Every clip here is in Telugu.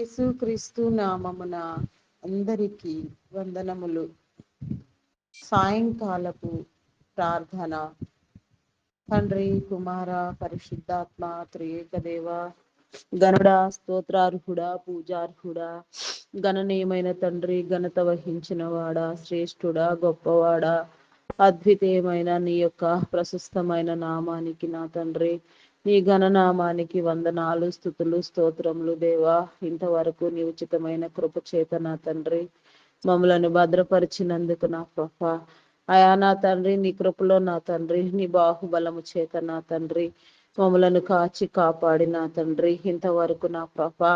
యేసుక్రీస్తు నామమున అందరికీ వందనములు. సాయంకాలపు ప్రార్థన. తండ్రి, కుమార, పరిశుద్ధాత్మ త్రియేక దేవ, గణుడా, స్తోత్రార్హుడా, పూజార్హుడా, గణనీయమైన తండ్రి, ఘనత వహించిన వాడా, శ్రేష్ఠుడా, గొప్పవాడా, అద్వితీయమైన నీ యొక్క ప్రశస్తమైన నామానికి నా తండ్రి, నీ ఘననామానికి వందనాలు, స్తుతులు, స్తోత్రములు దేవా. ఇంతవరకు నీ ఉచితమైన కృప చేత నా తండ్రి మమ్మలను భద్రపరిచినందుకు నా ప్రభా, అయా నా తండ్రి, నీ కృపలో నా తండ్రి, నీ బాహుబలము చేత నా తండ్రి మమ్మలను కాచి కాపాడి నా తండ్రి, ఇంతవరకు నా ప్రభా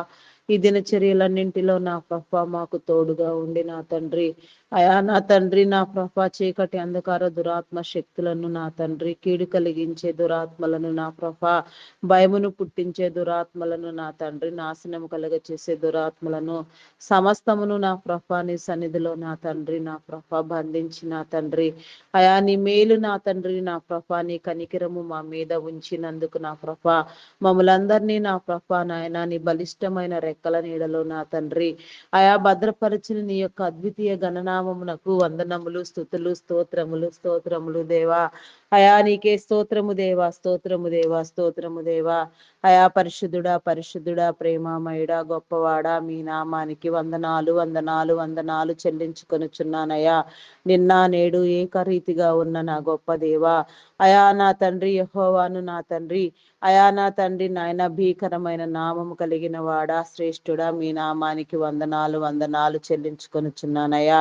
ఈ దినచర్యలన్నింటిలో నా ప్రభా మాకు తోడుగా ఉండి నా తండ్రి, అయా నా తండ్రి, నా ప్రభా చీకటి అంధకార దురాత్మ శక్తులను నా తండ్రి, కీడు కలిగించే దురాత్మలను నా ప్రభా, భయమును పుట్టించే దురాత్మలను నా తండ్రి, నాశనము కలుగ చేసే దురాత్మలను సమస్తమును నా ప్రభా నీ సన్నిధిలో నా తండ్రి, నా ప్రభా బంధించి నా తండ్రి, అయా నీ మేలు నా తండ్రి, నా ప్రభా నీ కనికిరము మా మీద ఉంచినందుకు నా ప్రభా మమ్మలందరినీ నా ప్రభా నాయన నీ బలిష్టమైన రెక్కల నీడలో నా తండ్రి, అయా భద్రపరిచిన నీ యొక్క అద్వితీయ గణనామమునకు వందనములు, స్తుతులు, స్తోత్రములు దేవా. అయా నీకే స్తోత్రము దేవా, స్తోత్రము దేవా, స్తోత్రము దేవా. అయా పరిశుద్ధుడా, ప్రేమామయుడా, గొప్పవాడా, మీ నామానికి వందనాలు వందనాలు వందనాలు చెల్లించుకొనుచున్నానయ్యా. నిన్న నేడు ఏకరీతిగా ఉన్న నా గొప్ప దేవా, అయా నా తండ్రి యెహోవాను నా తండ్రి, అయా నా తండ్రి నాయన భీకరమైన నామము కలిగిన వాడా, శ్రేష్ఠుడా, మీ నామానికి వందనాలు వందనాలు చెల్లించుకొనుచున్నానయ్యా.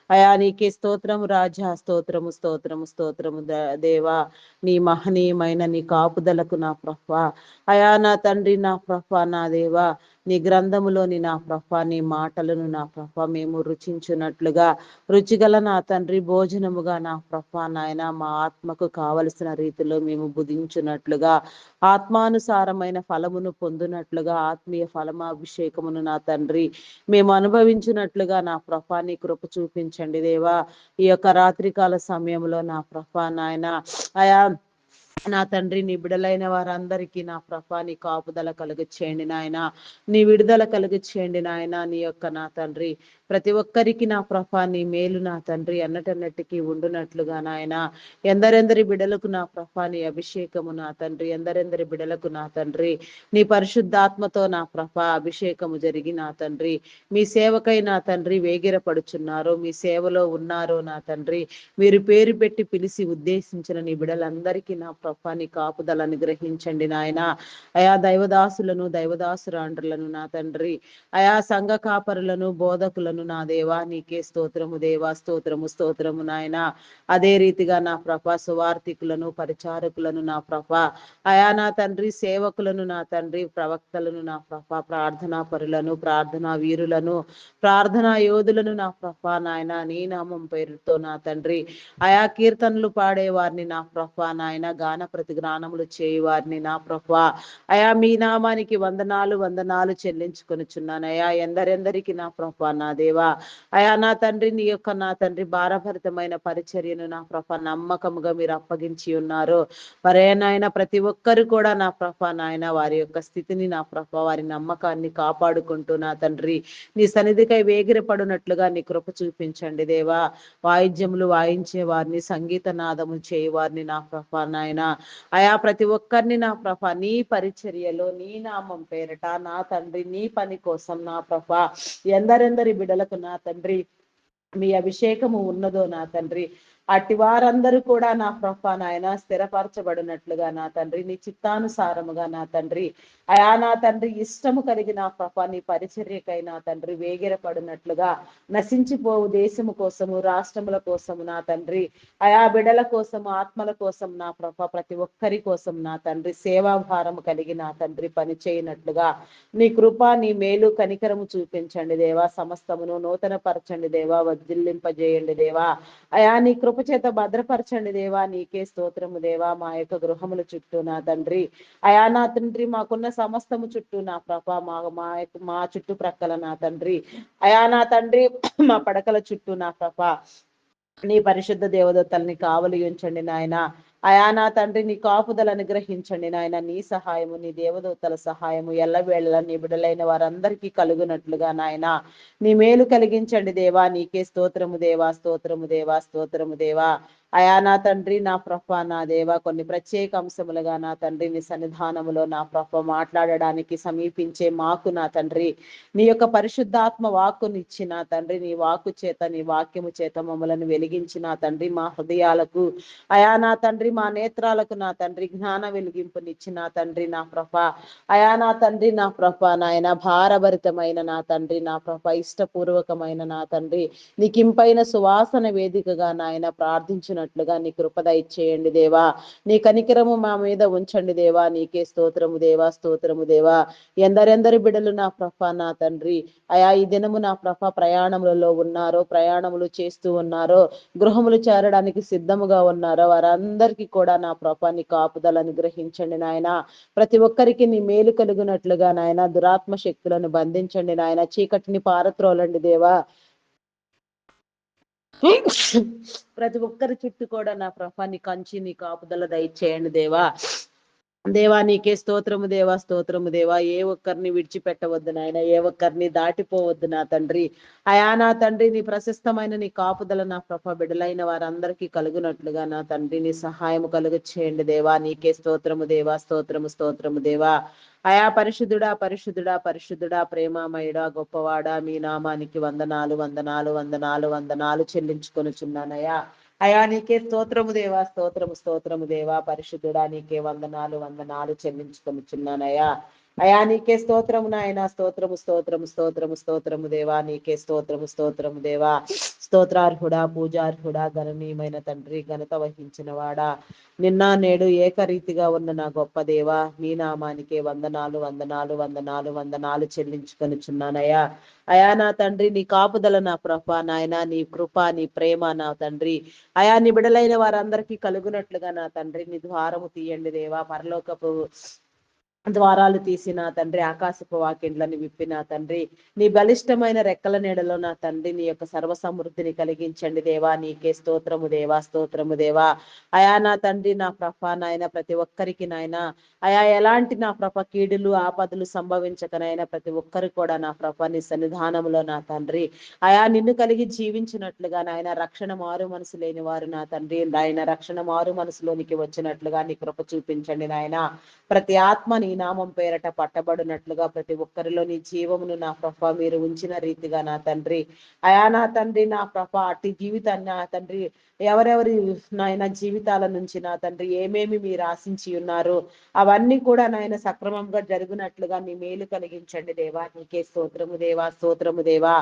అయా నీకే స్తోత్రము రాజా, స్తోత్రము దేవా. నీ మహనీయమైన నీ కాపుదలకు నా ప్రభా, అయా నా తండ్రి, నా ప్రభా, నా దేవా, నీ గ్రంథములోని నా ప్రభా నీ మాటలను నా ప్రభా మేము రుచించున్నట్లుగా, రుచిగల నా తండ్రి భోజనముగా నా ప్రభా నాయన మా ఆత్మకు కావలసిన రీతిలో మేము భుజించున్నట్లుగా, ఆత్మానుసారమైన ఫలమును పొందునట్లుగా, ఆత్మీయ ఫలమాభిషేకమును నా తండ్రి మేము అనుభవించినట్లుగా నా ప్రభా నీ కృప చూపించండి దేవా. ఈ యొక్క రాత్రికాల సమయంలో నా ప్రభా నాయన, అయా నా తండ్రి నీ బిడలైన వారందరికీ నా ప్రభా నీ కాపుదల కలుగ చేయండి నాయన, నీ విడుదల కలుగ చేయండి నాయన. నీ యొక్క నా తండ్రి ప్రతి ఒక్కరికి నా ప్రభా నీ మేలు నా తండ్రి అన్నటన్నటికీ ఉండునట్లుగా నాయన, ఎందరెందరి బిడలకు నా ప్రభా నీ అభిషేకము నా తండ్రి, ఎందరెందరి బిడలకు నా తండ్రి నీ పరిశుద్ధాత్మతో నా ప్రభా అభిషేకము జరిగి నా తండ్రి మీ సేవకై నా తండ్రి వేగిరపడుచున్నారో, మీ సేవలో ఉన్నారో నా తండ్రి, మీరు పేరు పెట్టి పిలిచి ఉద్దేశించిన నీ బిడలందరికీ నా ప్రభా నీ కాపుదలను గ్రహించండి నాయన. అయా దైవదాసులను దైవదాసురాండ్రులను నా తండ్రి, అయా సంఘ కాపరులను బోధకులను నా దేవా నీకే స్తోత్రము దేవా, స్తోత్రము నాయన. అదే రీతిగా నా ప్రభా సువార్థికులను పరిచారకులను నా ప్రభా, అయా నా తండ్రి సేవకులను నా తండ్రి, ప్రవక్తలను నా ప్రభా, ప్రార్థనా పరులను, ప్రార్థనా వీరులను, ప్రార్థనా యోధులను నా ప్రభా నాయన నీ నామం పేరుతో నా తండ్రి, అయా కీర్తనలు పాడేవారిని నా ప్రభా నాయన, గాన ప్రతిగానములు చేయవారిని నా ప్రభా, అయా మీ నామానికి వందనాలు చెల్లించుకొనుచున్నాను అయా. ఎందరెందరికి నా ప్రభా నా దేవా, అయా నా తండ్రి నీ యొక్క నా తండ్రి భారభరితమైన పరిచర్యను నా ప్రభా నమ్మకముగా మీరు అప్పగించి ఉన్నారు. నాయన ప్రతి ఒక్కరు కూడా నా ప్రభా నాయన వారి యొక్క స్థితిని నా ప్రభా వారి నమ్మకాన్ని కాపాడుకుంటూ నా తండ్రి నీ సన్నిధికై వేగిరపడినట్లుగా నీ కృప చూపించండి దేవా. వాయిద్యములు వాయించే వారిని, సంగీత నాదము చేయవారిని నా ప్రభా నాయన, అయా ప్రతి ఒక్కరిని నా ప్రభా నీ పరిచర్యలో నీ నామం పేరట నా తండ్రి నీ పని కోసం నా ప్రభా ఎందరెందరి బిడలకు నా తండ్రి మీ అభిషేకము ఉన్నదో నా తండ్రి, అట్టి వారందరూ కూడా నా ప్రభా నాయన స్థిరపరచబడినట్లుగా నా తండ్రి నీ చిత్తానుసారముగా నా తండ్రి, అయా నా తండ్రి ఇష్టము కలిగి నా ప్రభా నీ పరిచర్యకై నా తండ్రి వేగిరపడినట్లుగా, నశించిపోవు దేశము కోసము, రాష్ట్రముల కోసము నా తండ్రి, అయా బిడల కోసము, ఆత్మల కోసం నా ప్రభా ప్రతి ఒక్కరి కోసం నా తండ్రి సేవాభారము కలిగి నా తండ్రి పని చేయనట్లుగా నీ కృప నీ మేలు కనికరము చూపించండి దేవా. సమస్తమును నూతన పరచండి దేవా, వర్ధిల్లింపజేయండి దేవా. అయా నీ కృప చేత భద్రపరచండి దేవా. నీకే స్తోత్రము దేవా. మా యొక్క గృహముల చుట్టూ నా తండ్రి, అయా నా తండ్రి మాకున్న సమస్తము చుట్టూ నా ప్రభా మా చుట్టుప్రక్కల నా తండ్రి, అయా నా తండ్రి మా పడకల చుట్టూ నా ప్రభా నీ పరిశుద్ధ దేవదత్తల్ని కావలి ఉంచండి నాయన. అయా నా తండ్రి నీ కాపుదల అనుగ్రహించండి నాయన. నీ సహాయము, నీ దేవదూతల సహాయము ఎల్లవేళలా నీ బిడ్డలైన వారందరికీ కలుగునట్లుగా నాయన నీ మేలు కలిగించండి దేవా. నీకే స్తోత్రము దేవా, స్తోత్రము దేవా, స్తోత్రము దేవా. అయా నా తండ్రి, నా ప్రభ, నా దేవ, కొన్ని ప్రత్యేక అంశములుగా నా తండ్రి నీ సన్నిధానములో నా ప్రభ మాట్లాడడానికి సమీపించే మాకు నా తండ్రి నీ యొక్క పరిశుద్ధాత్మ వాక్కునిచ్చి నా తండ్రి నీ వాక్కు చేత, నీ వాక్యము చేత మమ్మలను వెలిగించి నా తండ్రి మా హృదయాలకు, అయా నా తండ్రి మా నేత్రాలకు నా తండ్రి జ్ఞాన వెలిగింపునిచ్చి నా తండ్రి నా ప్రభ, అయా నా తండ్రి నా ప్రభ నాయన భారభరితమైన నా తండ్రి నా ప్రభ ఇష్టపూర్వకమైన నా తండ్రి నీకింపైన సువాసన వేదికగా నాయన ప్రార్థించినట్లుగా నీ కృపద ఇచ్చేయండి దేవా. నీ కనికరము మా మీద ఉంచండి దేవా. నీకే స్తోత్రము దేవా, స్తోత్రము దేవా. ఎందరెందరి బిడలు నా ప్రభ నా తండ్రి అయా ఈ దినము నా ప్రభ ప్రయాణములలో ఉన్నారో, ప్రయాణములు చేస్తూ ఉన్నారో, గృహములు చేరడానికి సిద్ధముగా ఉన్నారో వారందరికీ కూడా నా ప్రభ నీ కాపుదలను అనుగ్రహించండి నాయన. ప్రతి ఒక్కరికి నీ మేలు కలుగునట్లుగా నాయన దురాత్మ శక్తులను బంధించండి నాయన. చీకటిని పారత్రోలండి దేవా. ప్రతి ఒక్కరి చుట్టూ కూడా నా ప్రభ నీ కంచి, నీ కాపుదల దయచేయండి దేవా. దేవా నీకే స్తోత్రము దేవా, స్తోత్రము దేవా. ఏ ఒక్కరిని విడిచిపెట్టవద్దు నాయన, ఏ ఒక్కరిని దాటిపోవద్దు నా తండ్రి. అయా నా తండ్రి నీ ప్రశస్తమైన నీ కాపుదల నా ప్రభ బిడలైన వారందరికీ కలుగునట్లుగా నా తండ్రి నీ సహాయము కలుగ చేయండి దేవా. నీకే స్తోత్రము దేవా, స్తోత్రము, స్తోత్రము దేవా. అయా పరిశుద్ధుడా, పరిశుద్ధుడా, పరిశుద్ధుడా, ప్రేమమయుడా, గొప్పవాడా, మీ నామానికి వందనాలు, వందనాలు, వందనాలు, వందనాలు చెల్లించుకొనుచున్నానయ్యా. అయా నీకే స్తోత్రము దేవా, స్తోత్రము, స్తోత్రము దేవా. పరిశుద్ధుడా నీకే వందనాలు, వందనాలు చెల్లించుకొనుచున్నానయ్యా. అయా నీకే స్తోత్రము నాయన. స్తోత్రము, స్తోత్రము, స్తోత్రము, స్తోత్రము దేవా. నీకే స్తోత్రము, స్తోత్రము దేవా. స్తోత్రార్హుడా, పూజార్హుడా, గణనీయమైన తండ్రి, ఘనత వహించిన వాడా, నిన్న నేడు ఏకరీతిగా ఉన్న నా గొప్ప దేవా, మీ నామానికే వందనాలు, వందనాలు, వందనాలు, వందనాలు చెల్లించుకొనుచున్నానయ్యా. అయా నా తండ్రి నీ కాపుదల నా ప్రభ నాయన, నీ కృప, నీ ప్రేమ నా తండ్రి అయా నీ బిడలైన వారందరికీ కలుగునట్లుగా నా తండ్రి నీ ద్వారము తీయండి దేవా. పరలోకపు ద్వారాలు తీసిన తండ్రి, ఆకాశపు వాకిండ్లను విప్పిన తండ్రి, నీ బలిష్టమైన రెక్కల నీడలో నా తండ్రి నీ యొక్క సర్వ సమృద్ధిని కలిగించండి దేవా. నీకే స్తోత్రము దేవా, స్తోత్రము దేవా. అయా నా తండ్రి నా ప్రభ నాయన ప్రతి ఒక్కరికి నాయన అయా ఎలాంటి నా ప్రభ కీడులు ఆపదలు సంభవించకనైనా ప్రతి ఒక్కరు కూడా నా ప్రభ నీ సన్నిధానంలో నా తండ్రి అయా నిన్ను కలిగి జీవించినట్లుగా నాయన రక్షణ మారు మనసు లేని వారు నా తండ్రి నాయన రక్షణ మారు మనసులోనికి వచ్చినట్లుగా నీ కృప చూపించండి నాయన. ప్రతి ఆత్మ నీ నామం పేరట పట్టబడినట్లుగా ప్రతి ఒక్కరిలో నీ జీవమును నా ప్రభ మీరు ఉంచిన రీతిగా నా తండ్రి అయా నా తండ్రి నా ప్రభ అట్టి జీవితాన్ని నా తండ్రి ఎవరెవరి నాయన జీవితాల నుంచి నా తండ్రి ఏమేమి మీరు ఆశించి ఉన్నారో అవన్నీ కూడా నాయన సక్రమంగా జరుగునట్లుగా నీ మేలు కలిగించండి దేవా. నీకే స్తోత్రము దేవా, స్తోత్రము దేవా.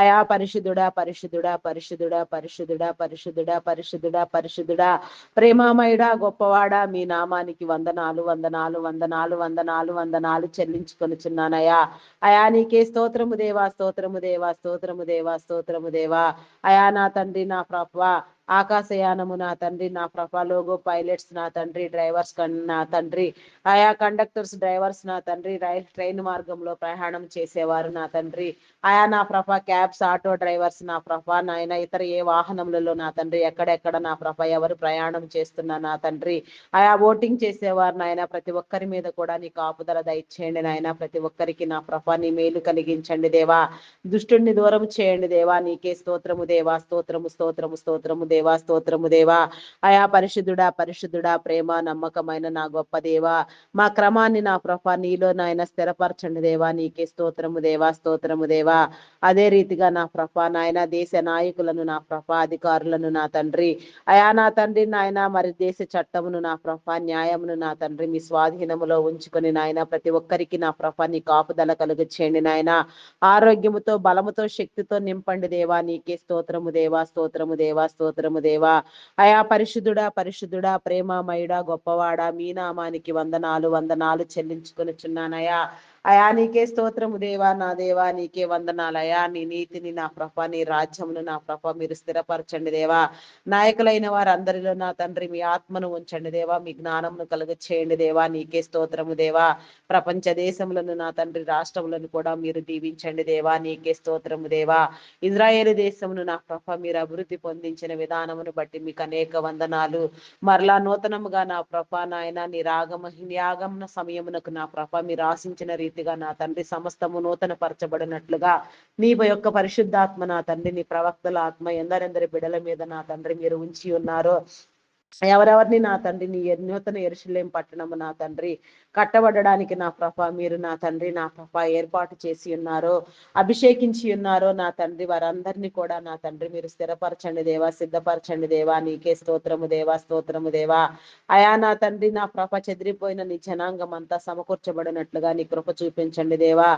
అయా పరిశుద్ధుడా, పరిశుద్ధుడా, పరిశుద్ధుడా, పరిశుద్ధుడా, పరిశుద్ధుడా, పరిశుద్ధుడా, పరిశుద్ధుడా, ప్రేమామయుడా, గొప్పవాడా, మీ నామానికి వందనాలు, వందనాలు, వందనాలు, వందనాలు, వందనాలు చెల్లించుకొనుచున్నానయ్యా. అయా నీకే స్తోత్రము దేవా, స్తోత్రము దేవా, స్తోత్రము దేవా, స్తోత్రము దేవా. అయా నా తండ్రి నా ప్రభ ఆకాశయానము నా తండ్రి నా ప్రభ లోగో పైలట్స్ నా తండ్రి డ్రైవర్స్ నా తండ్రి ఆయా కండక్టర్స్ డ్రైవర్స్ నా తండ్రి ట్రైన్ మార్గంలో ప్రయాణం చేసేవారు నా తండ్రి ఆయా నా ప్రభ క్యాబ్స్ ఆటో డ్రైవర్స్ నా ప్రభ నాయన ఇతర ఏ వాహనములలో నా తండ్రి ఎక్కడెక్కడ నా ప్రభ ఎవరు ప్రయాణం చేస్తున్నా నా తండ్రి ఆయా ఓటింగ్ చేసేవారు నాయన ప్రతి ఒక్కరి మీద కూడా నీ కాపుదల దయచేయండి నాయన. ప్రతి ఒక్కరికి నా ప్రభ నీ మేలు కలిగించండి దేవా. దుష్టుణ్ణి దూరం చేయండి దేవా. నీకే స్తోత్రము దేవా, స్తోత్రము, స్తోత్రము, స్తోత్రము దేవా, స్తోత్రము దేవా. అయా పరిశుద్ధుడా, పరిశుద్ధుడా, ప్రేమ నమ్మకమైన నా గొప్ప దేవా, మా క్రమాన్ని నా ప్రభ నీలో నాయన స్థిరపరచండి దేవా. నీకే స్తోత్రము దేవా, స్తోత్రము దేవా. అదే రీతిగా నా ప్రభ నాయన దేశ నాయకులను నా ప్రభ అధికారులను నా తండ్రి అయా నా తండ్రి నాయన మరి దేశ చట్టమును నా ప్రభ న్యాయమును నా తండ్రి మీ స్వాధీనములో ఉంచుకొని నాయన ప్రతి ఒక్కరికి నా ప్రభ నీ కాపుదల కలుగ చేయండి నాయన. ఆరోగ్యముతో బలముతో శక్తితో నింపండి దేవా. నీకే స్తోత్రము దేవా, స్తోత్రము దేవా, స్తోత్రము దేవా. అయా పరిశుద్ధుడా, పరిశుద్ధుడా, ప్రేమమయుడా, గొప్పవాడా, మీ నామానికి వందనాలు, వందనాలు చెల్లించుకొనుచున్నానయా. అయా నీకే స్తోత్రము దేవా, నా దేవా నీకే వందనాలయా. నీ నీతిని నా ప్రభ, నీ రాజ్యమును నా ప్రభ మీరు స్థిరపరచండి దేవా. నాయకులైన వారందరిలో నా తండ్రి మీ ఆత్మను ఉంచండి దేవా, మీ జ్ఞానమును కలుగ చేయండి దేవా. నీకే స్తోత్రము దేవా. ప్రపంచ దేశములను నా తండ్రి రాష్ట్రములను కూడా మీరు దీవించండి దేవా. నీకే స్తోత్రము దేవా. ఇజ్రాయేల్ దేశమును నా ప్రభ మీరు అభివృద్ధి పొందించిన విధానమును బట్టి మీకు అనేక వందనాలు. మరలా నూతనముగా నా ప్రభ నాయన నీ ఆగమన సమయమునకు నా ప్రభ మీరు ఆశించిన రీతిగా నా తండ్రి సమస్తము నూతన పరచబడినట్లుగా నీ యొక్క పరిశుద్ధాత్మ నా తండ్రి నీ ప్రవక్తల ఆత్మ ఎందరెందరి బిడల మీద నా తండ్రి మీరు ఉంచి ఉన్నారో ఎవరెవరిని నా తండ్రి నీ నూతన యెరూషలేము పట్టణము నా తండ్రి కట్టబడడానికి నా ప్రభ మీరు నా తండ్రి నా ప్రభ ఏర్పాటు చేసి ఉన్నారో, అభిషేకించి ఉన్నారో నా తండ్రి వారందరినీ కూడా నా తండ్రి మీరు స్థిరపరచండి దేవా, సిద్ధపరచండి దేవా. నీకే స్తోత్రము దేవా, స్తోత్రము దేవా. అయా నా తండ్రి నా ప్రభ చెదిరిపోయిన నీ జనాంగం అంతా సమకూర్చబడినట్లుగా నీ కృప చూపించండి దేవా.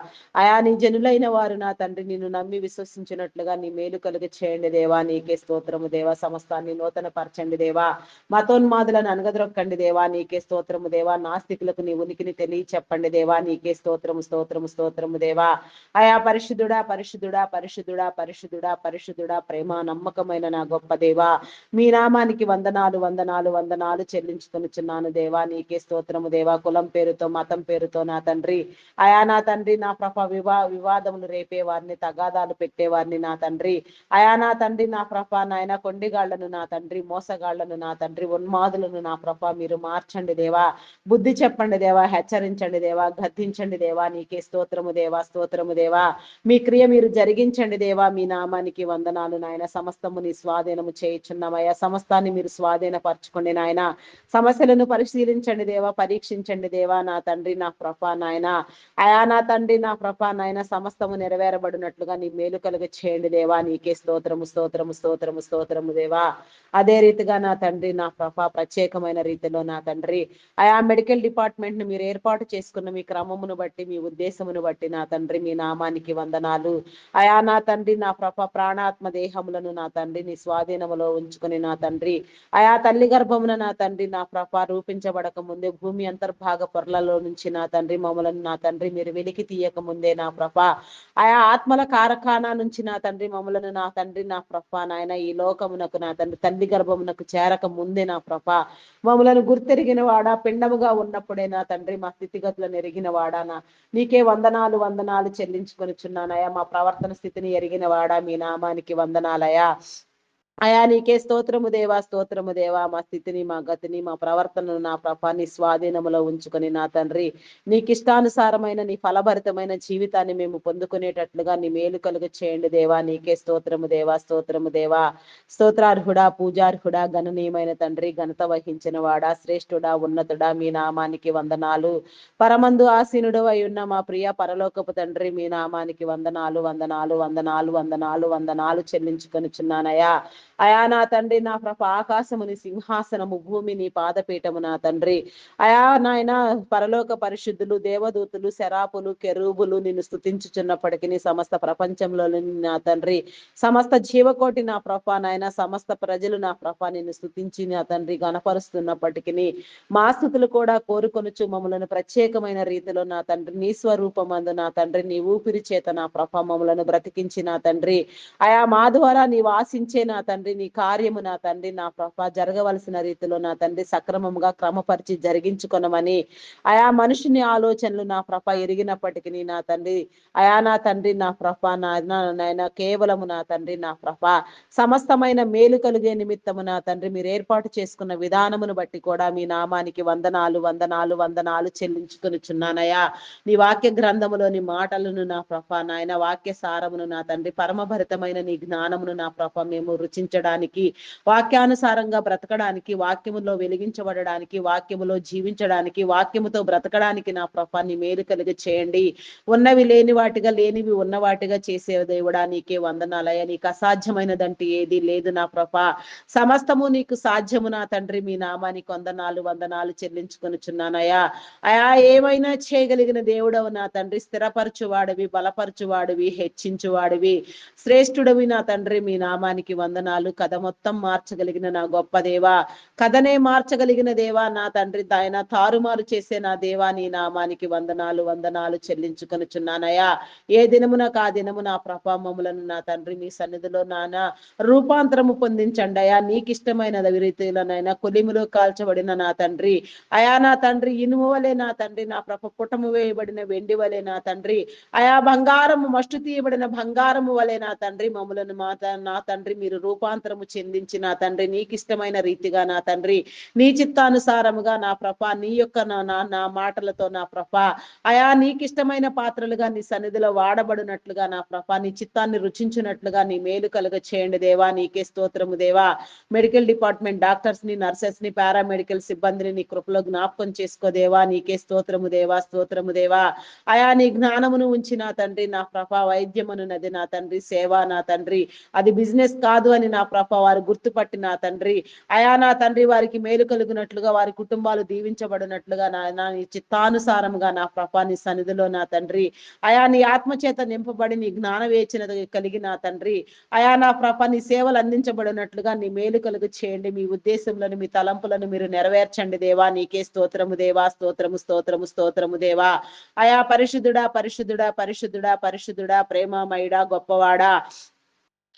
అయా నీ జనులైన వారు నా తండ్రి నిన్ను నమ్మి విశ్వసించినట్లుగా నీ మేలు కలుగ చేయండి దేవా. నీకే స్తోత్రము దేవా. సమస్తాన్ని నూతన పరచండి దేవా. మతోన్మాదులను అనగదొక్కండి దేవా. నీకే స్తోత్రము దేవా. నాస్తికులకు నీ ఉనికిని తెలియ చెప్పండి దేవా. నీకే స్తోత్రము, స్తోత్రము, స్తోత్రము దేవా. అయా పరిశుద్ధుడా, పరిశుద్ధుడా, పరిశుద్ధుడా, పరిశుద్ధుడా, పరిశుద్ధుడా, ప్రేమ నమ్మకమైన నా గొప్ప దేవా, మీ నామానికి వందనాలు, వందనాలు, వందనాలు చెల్లించుకొనిచున్నాను దేవా. నీకే స్తోత్రము దేవా. కులం పేరుతో మతం పేరుతో నా తండ్రి అయా నా తండ్రి నా ప్రభ వివాదములు రేపే వారిని, తగాదాలు పెట్టేవారిని నా తండ్రి అయా నా తండ్రి నా ప్రభ నాయన కొండిగాళ్లను నా తండ్రి, మోసగాళ్లను నా తండ్రి, ఉన్మాదులను నా ప్రభ మీరు మార్చండి దేవా. బుద్ధి చెప్పండి దేవా, హెచ్చరించండి దేవా, గద్దించండి దేవా. నీకే స్తోత్రము దేవా, స్తోత్రము దేవా. మీ క్రియ మీరు జరిగించండి దేవా. మీ నామానికి వందనాలు నాయన. సమస్తము నీ స్వాధీనము చేయుచున్నామయ్యా. సమస్తాన్ని మీరు స్వాధీనపరచుకోండి నాయన. సమస్యలను పరిశీలించండి దేవా, పరీక్షించండి దేవా. నా తండ్రి నా ప్రభ నాయన అయా నా తండ్రి నా ప్రభ నాయన సమస్తము నెరవేరబడినట్లుగా నీ మేలు కలుగ చేయండి దేవా. నీకే స్తోత్రము, స్తోత్రము, స్తోత్రము, స్తోత్రము దేవా. అదే రీతిగా నా తండ్రి నా ప్రభ ప్రత్యేకమైన రీతిలో నా తండ్రి ఆయా మెడికల్ డిపార్ట్మెంట్ ను మీరు ఏర్పాటు చేసుకున్న మీ క్రమమును బట్టి, మీ ఉద్దేశమును బట్టి నా తండ్రి మీ నామానికి వందనాలు. అయా నా తండ్రి నా ప్రభ ప్రాణాత్మ దేహములను నా తండ్రి నీ స్వాధీనములో ఉంచుకుని నా తండ్రి ఆయా తల్లి గర్భమున నా తండ్రి నా ప్రభ రూపించబడక ముందే భూమి అంతర్భాగ పొరలలో నుంచి నా తండ్రి మమ్మలను నా తండ్రి మీరు వెలికి తీయక ముందే నా ప్రభ ఆయా ఆత్మల కారఖానా నుంచి నా తండ్రి మమ్మలను నా తండ్రి నా ప్రభ నాయన ఈ లోకమునకు నా తండ్రి తల్లి గర్భమునకు చేరక ముందే నా ప్రభ మమ్మలను గుర్తెరిగిన వాడా, పిండముగా ఉన్నప్పుడే నా తండ్రి మా స్థితిగతులను ఎరిగిన వాడానా నీకే వందనాలు, వందనాలు చెల్లించుకొనిచున్నానయా. మా ప్రవర్తన స్థితిని ఎరిగిన వాడా మీ నామానికి వందనాలయా. అయా నీకే స్తోత్రము దేవా, స్తోత్రము దేవా. మా స్థితిని, మా గతిని, మా ప్రవర్తనను నా ప్రభాన్ని స్వాధీనములో ఉంచుకొని నా తండ్రి నీకిష్టానుసారమైన నీ ఫలభరితమైన జీవితాన్ని మేము పొందుకునేటట్లుగా నీ మేలు కలుగ చేయండి దేవా. నీకే స్తోత్రము దేవా, స్తోత్రము దేవా. స్తోత్రార్హుడా, పూజార్హుడా, గణనీయమైన తండ్రి, ఘనత వహించిన వాడా, శ్రేష్ఠుడా, ఉన్నతుడా మీ నామానికి వందనాలు. పరమందు ఆసీనుడు అయి ఉన్న మా ప్రియ పరలోకపు తండ్రి మీ నామానికి వందనాలు, వందనాలు, వందనాలు, వందనాలు, వందనాలు చెల్లించుకొనిచున్నానయా. అయా నా తండ్రి నా ప్రభ ఆకాశముని సింహాసనము, భూమిని పాదపీఠము నా తండ్రి అయా నాయన పరలోక పరిశుద్ధులు, దేవదూతులు, శరాపులు, కెరూబులు నిన్ను స్తుతించుచున్నప్పటికీ సమస్త ప్రపంచంలో నా తండ్రి సమస్త జీవకోటి నా ప్రభ నాయన సమస్త ప్రజలు నా ప్రభ నిన్ను స్తుతించి నా తండ్రి గణపరుస్తున్నప్పటికీ మా స్థుతులు కూడా కోరుకొనుచు మమ్మలను ప్రత్యేకమైన రీతిలో నా తండ్రి నీ స్వరూపమందు నా తండ్రి నీ ఊపిరి చేత నా ప్రభ మమ్మలను బ్రతికించి నా తండ్రి అయా మా ద్వారా నీవు ఆశించే నా తండ్రి నీ కార్యము నా తండ్రి నా ప్రభ జరగవలసిన రీతిలో నా తండ్రి సక్రమంగా క్రమపరిచి జరిగించుకొనమని ఆయా మనుషుని ఆలోచనలు నా ప్రభ ఎరిగినప్పటికీ నా తండ్రి అయా నా తండ్రి నా ప్రభ నాయన కేవలము నా తండ్రి నా ప్రభ సమస్తమైన మేలు కలిగే నిమిత్తము నా తండ్రి మీరు ఏర్పాటు చేసుకున్న విధానమును బట్టి కూడా మీ నామానికి వందనాలు, వందనాలు, వందనాలు చెల్లించుకొనిచున్నానయా. నీ వాక్య గ్రంథములోని మాటలను నా ప్రభ నాయన వాక్య సారమును నా తండ్రి పరమభరితమైన నీ జ్ఞానమును నా ప్రభ మేము రుచించడానికి, వాక్యానుసారంగా బ్రతకడానికి, వాక్యములో వెలిగించబడడానికి, వాక్యములో జీవించడానికి, వాక్యముతో బ్రతకడానికి నా ప్రభ నీ మేలు కలిగి చేయండి. ఉన్నవి లేని వాటిగా, లేనివి ఉన్న వాటిగా చేసే దేవుడా నీకే వందనాలయ. నీకు అసాధ్యమైనదంటే ఏది లేదు నా ప్రభ. సమస్తము నీకు సాధ్యము నా తండ్రి మీ నామానికి వందనాలు, వందనాలు చెల్లించుకొనిచున్నానయ్యా. అయా ఏమైనా చేయగలిగిన దేవుడవు నా తండ్రి, స్థిరపరచువాడివి, బలపరచువాడివి, హెచ్చించువాడివి, శ్రేష్ఠుడవి నా తండ్రి మీ నామానికి వందనాలు. వందనాలు. కథ మొత్తం మార్చగలిగిన నా గొప్ప దేవా, కథనే మార్చగలిగిన దేవా నా తండ్రి, ఆయన తారుమారు చేసే నా దేవా నీ నామానికి వందనాలు వందనాలు చెల్లించుకొనుచున్నానయ్యా. ఏ దినమునకు ఆ దినము నా ప్రభావములను నా తండ్రి మీ సన్నిధిలో నానా రూపాంతరము పొందించండి అయా. నీకు ఇష్టమైన రీతిలోనైనా కొలిమిలో కాల్చబడిన నా తండ్రి అయా, నా తండ్రి ఇనుము వలె నా తండ్రి, నా పుటము వేయబడిన వెండి వలె నా తండ్రి అయా, బంగారము మస్టు తీయబడిన బంగారము వలె నా తండ్రి మమ్మలను నా తండ్రి మీరు రూపాంతరము చెందించి నా తండ్రి నీకు ఇష్టమైన రీతిగా నా తండ్రి నీ చిత్తానుసారముగా నా ప్రభ నీ యొక్క నా మాటలతో నా ప్రభ అయా నీకు ఇష్టమైన పాత్రలుగా నీ సన్నిధిలో వాడబడినట్లుగా నా ప్రభ నీ చిత్తాన్ని రుచించినట్లుగా నీ మేలు కలుగ చేయండి దేవా. నీకే స్తోత్రము దేవా. మెడికల్ డిపార్ట్మెంట్ డాక్టర్స్ ని, నర్సెస్ ని, పారామెడికల్ సిబ్బందిని నీ కృపలో జ్ఞాపకం చేసుకో దేవా. నీకే స్తోత్రము దేవా, స్తోత్రము దేవా. అయా నీ జ్ఞానమును ఉంచి నా తండ్రి నా ప్రభ వైద్యమునున్నది నా తండ్రి, సేవ నా తండ్రి అది బిజినెస్ కాదు అని నా ప్రభ వారు గుర్తుపట్టి నా తండ్రి అయా నా తండ్రి వారికి మేలు కలుగునట్లుగా, వారి కుటుంబాలు దీవించబడినట్లుగా నా చిత్తానుసారముగా నా ప్రభ నీ సన్నిధిలో నా తండ్రి అయా నీ ఆత్మచేత నింపబడి నీ జ్ఞాన వేచన కలిగి నా తండ్రి అయా నా ప్రభ నీ సేవలు అందించబడినట్లుగా నీ మేలు కలుగు చేయండి. మీ ఉద్దేశములను మీ తలంపులను మీరు నెరవేర్చండి దేవా. నీకే స్తోత్రము దేవా, స్తోత్రము స్తోత్రము స్తోత్రము దేవా. అయా పరిశుద్ధుడా పరిశుద్ధుడా పరిశుద్ధుడా పరిశుద్ధుడా, ప్రేమమయుడా, గొప్పవాడా,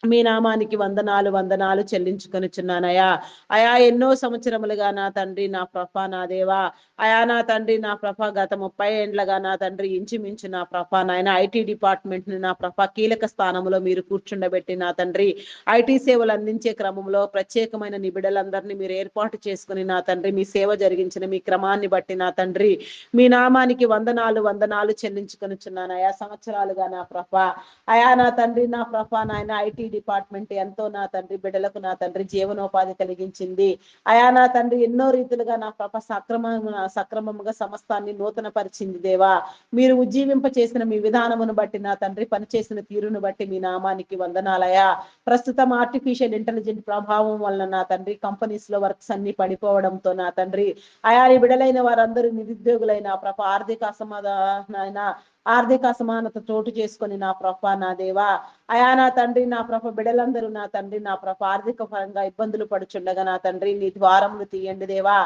మీ నామానికి వందనాలు వందనాలు చెల్లించుకొనుచున్నానయా. అయా ఎన్నో సంవత్సరములుగా నా తండ్రి నా ప్రభ నా దేవా అయా నా తండ్రి నా ప్రభ గత 30 ఏండ్లుగా నా తండ్రి ఇంచుమించు నా ప్రభ నాయన ఐటీ డిపార్ట్మెంట్ ని నా ప్రభ కీలక స్థానంలో మీరు కూర్చుండబెట్టి నా తండ్రి ఐటీ సేవలు అందించే క్రమంలో ప్రత్యేకమైన నిబిడలందరినీ మీరు ఏర్పాటు చేసుకుని నా తండ్రి మీ సేవ జరిగించిన మీ క్రమాన్ని బట్టి నా తండ్రి మీ నామానికి వందనాలు వందనాలు చెల్లించుకొనుచున్నానయా. సంవత్సరాలుగా నా ప్రభ అయా నా తండ్రి నా ప్రభ నాయన ఐటీ డిపార్ట్మెంట్ ఎంతో నా తండ్రి బిడ్డలకు నా తండ్రి జీవనోపాధి కలిగించింది అయా. నా తండ్రి ఎన్నో రీతులుగా నా ప్రభ సక్రమముగా సమస్తాన్ని నూతన పరిచింది దేవా. మీరు ఉజ్జీవింప చేసిన మీ విధానమును బట్టి నా తండ్రి పనిచేసిన తీరును బట్టి మీ నామానికి వందనాలయా. ప్రస్తుతం ఆర్టిఫిషియల్ ఇంటెలిజెంట్ ప్రభావం వలన నా తండ్రి కంపెనీస్ లో వర్క్స్ అన్ని పడిపోవడంతో నా తండ్రి అయా ఈ బిడలైన వారందరూ నిరుద్యోగులైన ప్రభ ఆర్థిక అసమానత చోటు చేసుకొని నా ప్రభ నా దేవా అయా నా తండ్రి నా ప్రభ బిడలందరూ నా తండ్రి నా ప్రభ ఆర్థిక పరంగా ఇబ్బందులు పడుచుండగా నా తండ్రి నీ ద్వారములు తీయండి దేవా.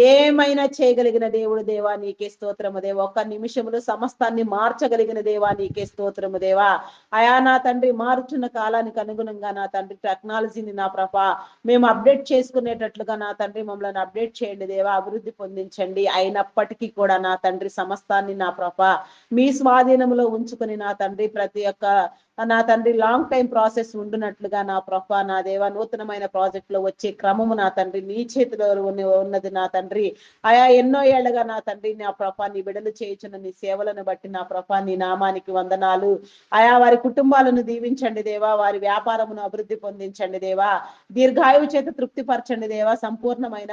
ఏమైనా చేయగలిగిన దేవుడు దేవా నీకే స్తోత్రము దేవా. ఒక్క నిమిషములు సమస్తాన్ని మార్చగలిగిన దేవా నీకే స్తోత్రము దేవా. అయా నా తండ్రి మారుచున్న కాలానికి అనుగుణంగా నా తండ్రి టెక్నాలజీని నా ప్రభ మేము అప్డేట్ చేసుకునేటట్లుగా నా తండ్రి మమ్మల్ని అప్డేట్ చేయండి దేవా. అభివృద్ధి పొందించండి. అయినప్పటికీ కూడా నా తండ్రి సమస్తాన్ని నా ప్రభ మీ స్వాధీనంలో ఉంచుకొని నా తండ్రి ప్రతి ఒక్క నా తండ్రి లాంగ్ టైం ప్రాసెస్ ఉండునట్లుగా నా ప్రభ నా దేవ నూతనమైన ప్రాజెక్ట్ లో వచ్చే క్రమము నా తండ్రి నీ చేతిలో ఉన్నది నా తండ్రి అయా. ఎన్నో ఏళ్లుగా నా తండ్రి నా ప్రభ నీ బిడలు చేయుచున్న నీ సేవలను బట్టి నా ప్రభ నీ నామానికి వందనాలు అయా. వారి కుటుంబాలను దీవించండి దేవా. వారి వ్యాపారమును అభివృద్ధి పొందించండి దేవా. దీర్ఘాయువు చేత తృప్తిపరచండి దేవా. సంపూర్ణమైన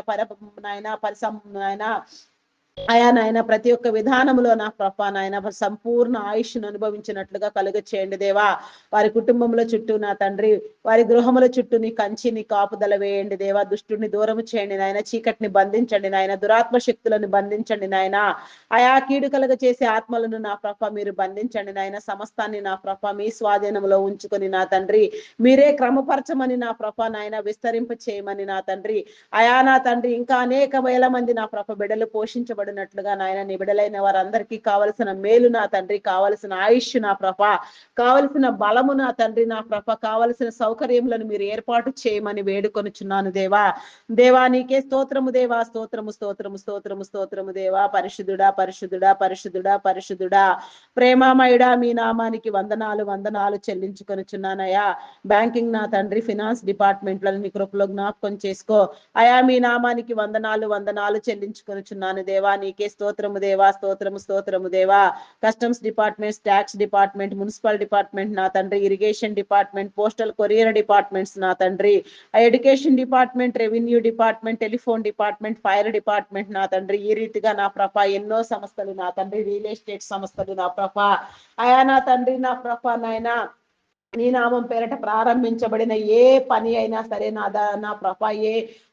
నాయన అయా నాయన ప్రతి ఒక్క విధానంలో నా ప్రభ నాయన సంపూర్ణ ఆయుష్ను అనుభవించినట్లుగా కలుగ చేయండి దేవా. వారి కుటుంబంలో చుట్టూ నా తండ్రి వారి గృహముల చుట్టూ నీ కంచిని కాపుదల వేయండి దేవా. దుష్టుని దూరము చేయండి నాయన. చీకటిని బంధించండి నాయన. దురాత్మ శక్తులను బంధించండి నాయన. అయా కీడు కలుగ చేసే ఆత్మలను నా ప్రభ మీరు బంధించండి నాయన. సమస్తాన్ని నా ప్రభ మీ స్వాధీనంలో ఉంచుకొని నా తండ్రి మీరే క్రమపరచమని నా ప్రభ నాయన విస్తరింప చేయమని నా తండ్రి అయా. నా తండ్రి ఇంకా అనేక వేల మంది నా ప్రభ బిడలు పోషించబడినట్లుగా నాయన నీ బిడలైన వారందరికీ కావలసిన మేలు నా తండ్రి, కావలసిన ఆయుష్ నా ప్రభ, కావలసిన బలము నా తండ్రి నా ప్రభ, కావలసిన సౌకర్యములను మీరు ఏర్పాటు చేయమని వేడుకొనుచున్నాను దేవా. దేవా నీకే స్తోత్రము దేవా. స్తోత్రము స్తోత్రము స్తోత్రము స్తోత్రము దేవా. పరిశుద్ధుడా పరిశుద్ధుడా పరిశుద్ధుడా పరిశుద్ధుడా, ప్రేమామయుడా మీ నామానికి వందనాలు వందనాలు చెల్లించుకొనుచున్నానయ్యా. బ్యాంకింగ్ నా తండ్రి ఫినాన్స్ డిపార్ట్మెంట్లను నీ కృపలో జ్ఞాపకం చేసుకో అయా. మీ నామానికి వందనాలు వందనాలు చెల్లించుకొనుచున్నాను దేవా. నీకే స్తోత్రము దేవా. స్తోత్రము స్తోత్రము దేవా. Customs departments, tax department, municipal department నా తండ్రి, irrigation department, postal courier departments నా తండ్రి, education department, revenue department, telephone department, fire department నా తండ్రి, ఈ రీతిగా నా ప్రభ ఎన్నో సంస్థలు నా తండ్రి, రియల్ ఎస్టేట్ సంస్థలు నా ప్రభ అయా. నా తండ్రి నా ప్రభ నాయన నీ నామం పేరట ప్రారంభించబడిన ఏ పని అయినా సరే నా ప్రభ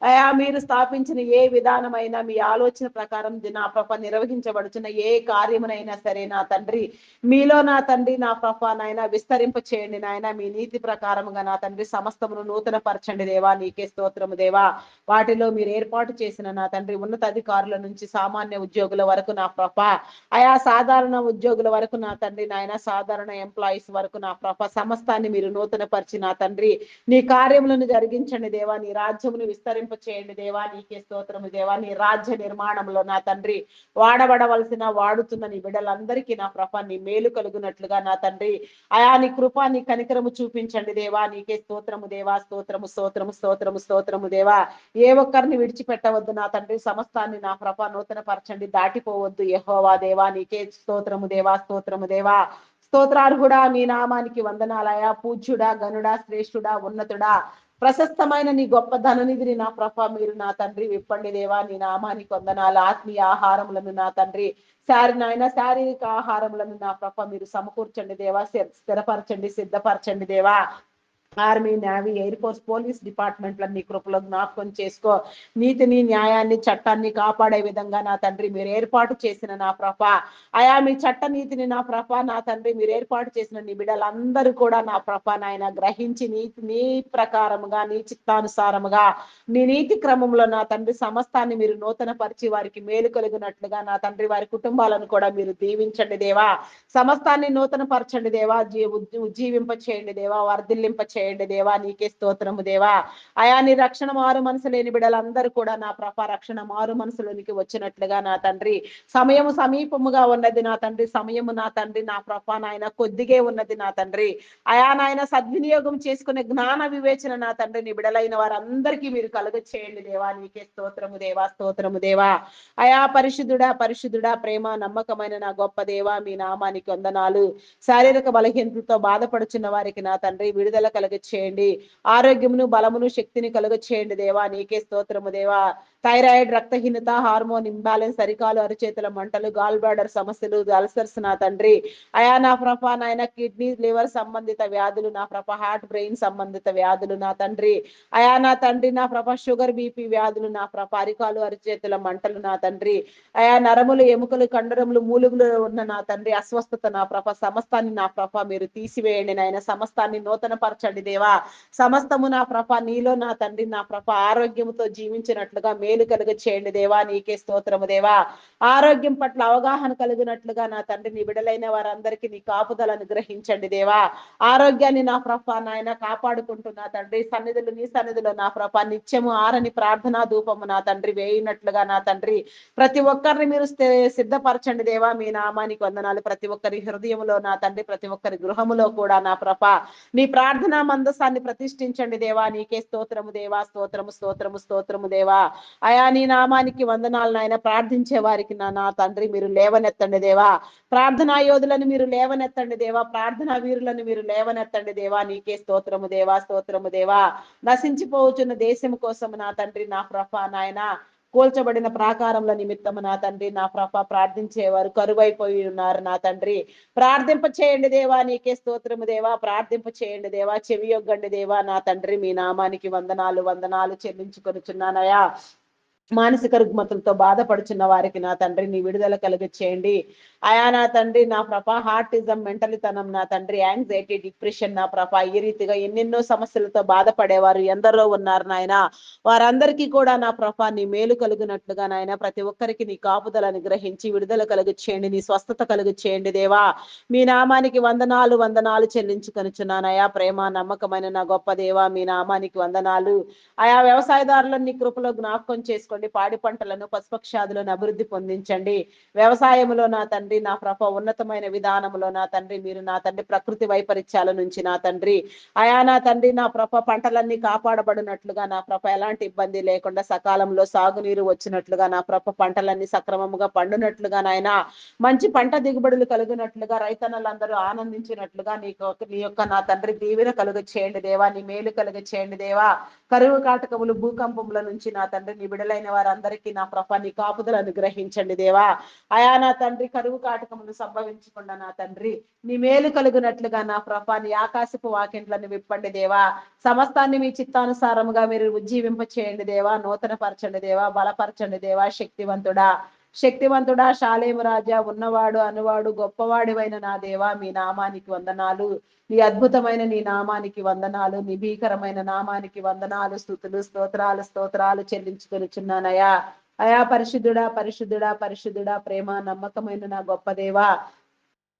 అయా మీరు స్థాపించిన ఏ విధానమైనా మీ ఆలోచన ప్రకారం నా ప్రభ నిర్వహించబడుచున్న ఏ కార్యమునైనా సరే నా తండ్రి మీలో నా తండ్రి నా ప్రభ నాయన విస్తరింప చేయండి నాయన మీ నీతి ప్రకారముగా నా తండ్రి సమస్తమును నూతన పరచండి దేవా నీకే స్తోత్రము దేవా వాటిలో మీరు ఏర్పాటు చేసిన నా తండ్రి ఉన్నత అధికారుల నుంచి సామాన్య ఉద్యోగుల వరకు నా ప్రభ అయా సాధారణ ఉద్యోగుల వరకు నా తండ్రి నాయన సాధారణ ఎంప్లాయీస్ వరకు నా ప్రభ సమస్తాన్ని మీరు నూతన పరిచి నా తండ్రి నీ కార్యములను జరిగించండి దేవా నీ రాజ్యమును విస్తరింప చేయండి దేవా నీకే స్తోత్రము దేవా నీ రాజ్య నిర్మాణంలో నా తండ్రి వాడబడవలసిన వాడుతున్న నీ బిడ్డలందరికీ నా ప్రభ నీ మేలు కలుగునట్లుగా నా తండ్రి అయా నీ కృప నీ కనికరము చూపించండి దేవా నీకే స్తోత్రము దేవా స్తోత్రము స్తోత్రము స్తోత్రము స్తోత్రము దేవా ఏ ఒక్కరిని విడిచిపెట్టవద్దు నా తండ్రి సమస్తాన్ని నా ప్రభ నూతన పరచండి దాటిపోవద్దు యెహోవా దేవా నీకే స్తోత్రము దేవా స్తోత్రము దేవా స్తోత్రార్హుడా మీ నామానికి వందనాలయ పూజ్యుడా గనుడా శ్రేష్ఠుడా ఉన్నతుడా ప్రశస్తమైన నీ గొప్ప ధననిధిని నా ప్రభ మీరు నా తండ్రి విప్పండి దేవా నీ నామానికి వందనాలు ఆత్మీయ ఆహారములను నా తండ్రి శారీరక ఆహారములను నా ప్రభ మీరు సమకూర్చండి దేవా స్థిరపరచండి సిద్ధపరచండి దేవా army navy air force police డిపార్ట్మెంట్లన్నీ కృపలో జ్ఞాపకం చేసుకో నీతిని న్యాయాన్ని చట్టాన్ని కాపాడే విధంగా నా తండ్రి మీరు ఏర్పాటు చేసిన నా ప్రభ అయా మీ చట్ట నీతిని నా ప్రభ నా తండ్రి మీరు ఏర్పాటు చేసిన నీ బిడ్డలందరూ కూడా నా ప్రభ నాయన గ్రహించి నీ ప్రకారముగా నీ చిత్తానుసారముగా నీ నీతి క్రమంలో నా తండ్రి సమస్తాన్ని మీరు నూతన పరిచి వారికి మేలు కలిగినట్లుగా నా తండ్రి వారి కుటుంబాలను కూడా మీరు దీవించండి దేవా సమస్తాన్ని నూతన పరచండి దేవా ఉజ్జీవింప చేయండి దేవా వర్ధిల్లింప చేయండి దేవా నీకే స్తోత్రము దేవా అయా నీ రక్షణ మారు మనసు లేని బిడ్డలందరూ కూడా నా ప్రభ రక్షణ మారు మనసులోనికి వచ్చినట్లుగా నా తండ్రి సమయము సమీపముగా ఉన్నది నా తండ్రి సమయము నా తండ్రి నా ప్రభ నాయన కొద్దిగే ఉన్నది నా తండ్రి అయా నాయన సద్వినియోగం చేసుకునే జ్ఞాన వివేచన నా తండ్రి నీ బిడలైన వారందరికీ మీరు కలుగ చేయండి దేవా నీకే స్తోత్రము దేవా స్తోత్రము దేవా అయా పరిశుద్ధుడా ప్రేమ నమ్మకమైన నా గొప్ప దేవా మీ నామానికి వందనాలు శారీరక బలహీనతతో బాధపడుచున్న వారికి నా తండ్రి విడుదల కలుగ చేయండి ఆరోగ్యమును బలమును శక్తిని కలుగ చేయండి దేవా నీకే స్తోత్రము దేవా థైరాయిడ్ రక్తహీనత హార్మోన్ ఇంబ్యాలెన్స్ అరికాలు అరిచేతుల మంటలు గాల్ బ్లాడర్ సమస్యలు అల్సర్స్ నా తండ్రి అయా నా ప్రభ నాయన కిడ్నీ లివర్ సంబంధిత వ్యాధులు నా ప్రభ హార్ట్ బ్రెయిన్ సంబంధిత వ్యాధులు నా తండ్రి అయా నా తండ్రి నా ప్రభ షుగర్ బీపీ వ్యాధులు నా ప్రభ అరికాలు అరిచేతుల మంటలు నా తండ్రి అయా నరములు ఎముకలు కండరములు మూలుగులు ఉన్న నా తండ్రి అస్వస్థత నా ప్రభ సమస్తాన్ని నా ప్రభ మీరు తీసివేయండి నాయన సమస్తాన్ని నూతన పరచండి దేవా సమస్తము నా ప్రభ నీలో నా తండ్రి నా ప్రభ ఆరోగ్యముతో జీవించినట్లుగా మేలు కలుగ చేయండి దేవా నీకే స్తోత్రము దేవా ఆరోగ్యం పట్ల అవగాహన కలిగినట్లుగా నా తండ్రి నీ బిడలైన వారందరికీ నీ కాపుదలను గ్రహించండి దేవా ఆరోగ్యాన్ని నా ప్రభ నాయన కాపాడుకుంటున్నా తండ్రి నీ సన్నిధిలో నా ప్రభ నిత్యము ఆరని ప్రార్థనా ధూపము నా తండ్రి వేయినట్లుగా నా తండ్రి ప్రతి ఒక్కరిని మీరు సిద్ధపరచండి దేవా మీ నామానికి వందనాలు ప్రతి ఒక్కరి హృదయంలో నా తండ్రి ప్రతి ఒక్కరి గృహములో కూడా నా ప్రభ నీ ప్రార్థనా మందసాన్ని ప్రతిష్ఠించండి దేవా నీకే స్తోత్రము దేవా స్తోత్రము దేవా అయా నీ నామానికి వందనాలు నాయన ప్రార్థించే వారికి నా తండ్రి మీరు లేవనెత్తండి దేవా ప్రార్థనా యోధులను మీరు లేవనెత్తండి దేవా ప్రార్థనా వీరులను మీరు లేవనెత్తండి దేవా నీకే స్తోత్రము దేవా నశించిపోవచ్చున్న దేశం కోసం నా తండ్రి నా ప్రభ నాయన కూల్చబడిన ప్రాకారముల నిమిత్తము నా తండ్రి నా ప్రభ ప్రార్థించేవారు కరువైపోయి ఉన్నారు నా తండ్రి ప్రార్థింప చేయండి దేవా నీకే స్తోత్రము దేవా ప్రార్థింప చేయండి దేవా చెవియొగ్గండి దేవా నా తండ్రి మీ నామానికి వందనాలు చెల్లించుకొనిచున్నానయా మానసిక రుగ్మతులతో బాధపడుచున్న వారికి నా తండ్రి నీ విడుదల కలుగ చేయండి అయా నా తండ్రి నా ప్రభ హార్టిజం మెంటలితనం నా తండ్రి యాంగ్జైటీ డిప్రెషన్ నా ప్రభ ఈ రీతిగా ఎన్నెన్నో సమస్యలతో బాధపడేవారు ఎందరో ఉన్నారు నాయన వారందరికీ కూడా నా ప్రభ నీ మేలు కలుగునట్లుగా నాయన ప్రతి ఒక్కరికి నీ కాపుదలను గ్రహించి విడుదల కలుగు చేయండి నీ స్వస్థత కలుగు చేయండి దేవా మీ నామానికి వందనాలు చెల్లించుకొనిచున్నానయా ప్రేమ నమ్మకమైన నా గొప్ప దేవా మీ నామానికి వందనాలు ఆయా వ్యవసాయదారులను నీ కృపలో జ్ఞాపకం చేసుకోండి పాడి పంటలను పశుపక్షాదులను అభివృద్ధి పొందించండి వ్యవసాయములో నా తండ్రి నా ప్రభ ఉన్నతమైన విధానములో నా తండ్రి మీరు నా తండ్రి ప్రకృతి వైపరీత్యాల నుంచి నా తండ్రి అయా నా తండ్రి నా ప్రభ పంటలన్నీ కాపాడబడినట్లుగా నా ప్రభ ఎలాంటి ఇబ్బంది లేకుండా సకాలంలో సాగునీరు వచ్చినట్లుగా నా ప్రభ పంటలన్నీ సక్రమముగా పండునట్లుగా నాయన మంచి పంట దిగుబడులు కలిగినట్లుగా రైతన్నలందరూ ఆనందించినట్లుగా నీ యొక్క నా తండ్రి దీవెన కలుగ చేయండి దేవా నీ మేలు కలుగ చేయండి దేవా కరువు కాటకములు భూకంపముల నుంచి నా తండ్రి నీ బిడలైన వారందరికీ నా ప్రభ నీ కాపుదలు అనుగ్రహించండి దేవా. అయా నా తండ్రి కరువు కాటకములు సంభవించకుండా నా తండ్రి నీ మేలు కలుగునట్లుగా నా ప్రభ నీ ఆకాశపు వాకింట్లను విప్పండి దేవా. సమస్తాన్ని మీ చిత్తానుసారముగా మీరు ఉజ్జీవింప చేయండి దేవా. నూతన పరచండి దేవా, బలపరచండి దేవా. శక్తివంతుడా షాలేము రాజా, ఉన్నవాడు అనువాడు గొప్పవాడివైన నా దేవా, మీ నామానికి వందనాలు. నీ అద్భుతమైన నీ నామానికి వందనాలు, నీ భీకరమైన నామానికి వందనాలు. స్తుతులు స్తోత్రాలు చెల్లించుకొనిచున్నానయ్యా. అయా పరిశుద్ధుడా పరిశుద్ధుడా పరిశుద్ధుడా, ప్రేమ నమ్మకమైన నా గొప్ప దేవా,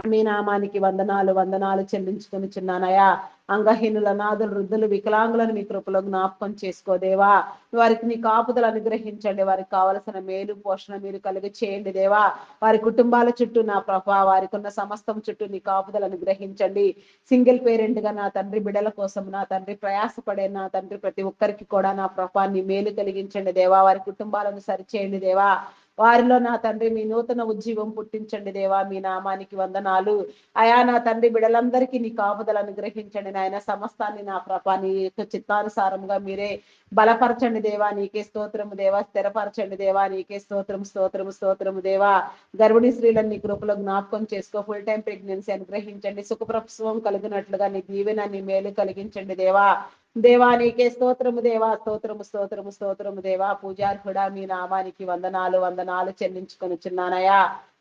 మీ నామానికి వందనాలు చెల్లించుకొనిచున్నానయ్యా. అంగహీనుల నాదులు వృద్ధులు వికలాంగులను మీ కృపలో జ్ఞాపకం చేసుకోదేవా. వారికి నీ కాపుదలు అనుగ్రహించండి. వారికి కావలసిన మేలు పోషణ మీరు కలిగి చేయండి దేవా. వారి కుటుంబాల చుట్టూ నా ప్రభ, వారికి ఉన్న సమస్తం చుట్టూ నీ కాపుదలు అనుగ్రహించండి. సింగిల్ పేరెంట్ గా నా తండ్రి బిడ్డల కోసం నా తండ్రి ప్రయాసపడే నా తండ్రి ప్రతి ఒక్కరికి కూడా నా ప్రభ నీ మేలు కలిగించండి దేవా. వారి కుటుంబాలను సరిచేయండి దేవా. వారిలో నా తండ్రి మీ నూతన ఉజ్జీవం పుట్టించండి దేవా. మీ నామానికి వందనాలు. అయా నా తండ్రి బిడ్డలందరికీ నీ కాపుదలు అనుగ్రహించండి నాయన. సమస్తాన్ని నా ప్రభ నీ యొక్క చిత్తానుసారంగా మీరే బలపరచండి దేవా. నీకే స్తోత్రము దేవా. స్థిరపరచండి దేవా. నీకే స్తోత్రము దేవా. గర్భిణీ స్త్రీలను నీ కృపలో జ్ఞాపకం చేసుకో. ఫుల్ టైం ప్రెగ్నెన్సీ అనుగ్రహించండి. సుఖప్రసవం కలిగినట్లుగా నీ దీవెన నీ మేలు కలిగించండి దేవా. దేవా నీకే స్తోత్రము దేవా. స్తోత్రము దేవా. పూజార్హుడా మీ నామానికి వందనాలు చెల్లించుకొనిచున్నానయ్యా.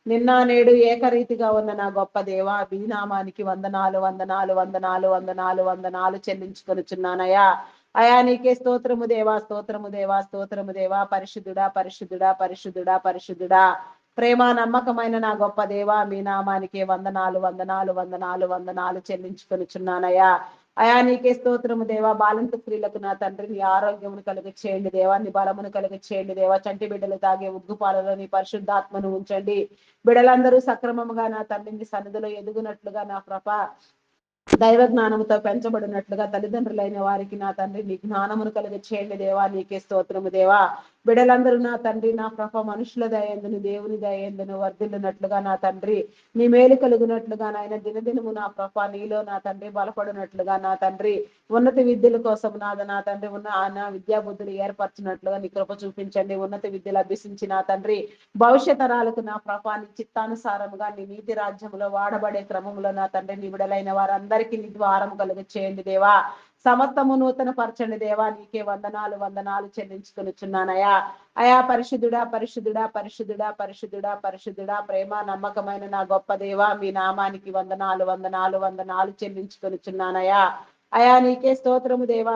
నిన్న నేడు ఏకరీతిగా ఉన్న నా గొప్ప దేవా, మీ నామానికి వందనాలు చెల్లించుకొనిచున్నానయ్యా. అయా నీకే స్తోత్రము దేవా. పరిశుద్ధుడా. ప్రేమ నమ్మకమైన నా గొప్ప దేవా, మీ నామానికి వందనాలు చెల్లించుకొనిచున్నానయ్యా. అయా నీకే స్తోత్రము దేవా. బాలింత స్త్రీలకు నా తండ్రి నీ ఆరోగ్యమును కలిగి చేయండి దేవా. నీ బలమును కలిగి చేయండి దేవా. చంటి బిడ్డలు తాగే ఉగ్గుపాలలో నీ పరిశుద్ధాత్మను ఉంచండి. బిడ్డలందరూ సక్రమముగా నా తండ్రి నీ సన్నిధిలో ఎదుగునట్లుగా నా ప్రభ దైవ జ్ఞానంతో పెంచబడినట్లుగా తల్లిదండ్రులైన వారికి నా తండ్రి నీ జ్ఞానమును కలిగి చేయండి దేవా. నీకే స్తోత్రము దేవా. బిడలందరూ నా తండ్రి నా ప్రభ మనుషుల దయందును దేవుని దయందును వర్ధిల్లునట్లుగా నా తండ్రి నీ మేలు కలుగునట్లుగా నాయన దినదినము నా ప్రభ నీలో నా తండ్రి బలపడినట్లుగా నా తండ్రి ఉన్నత విద్యల కోసం నా తండ్రి ఉన్న విద్యా బుద్ధులు ఏర్పరచినట్లుగా నీ కృప చూపించండి. ఉన్నత విద్యలు అభ్యసించి నా తండ్రి భవిష్యత్ తరాలకు నా ప్రభ నీ చిత్తానుసారముగా నీ నీతి రాజ్యములో వాడబడే క్రమంలో నా తండ్రి నీ విడలైన వారందరికీ నీ ద్వారం కలుగు చేయండి దేవా. సమస్తము నూతన పరచండి దేవా. నీకే వందనాలు చెల్లించుకొనిచున్నానయ్యా. అయా పరిశుద్ధుడా, ప్రేమ నమ్మకమైన నా గొప్ప దేవా, మీ నామానికి వందనాలు చెల్లించుకొనిచున్నానయ్యా. అయా నీకే స్తోత్రము దేవా.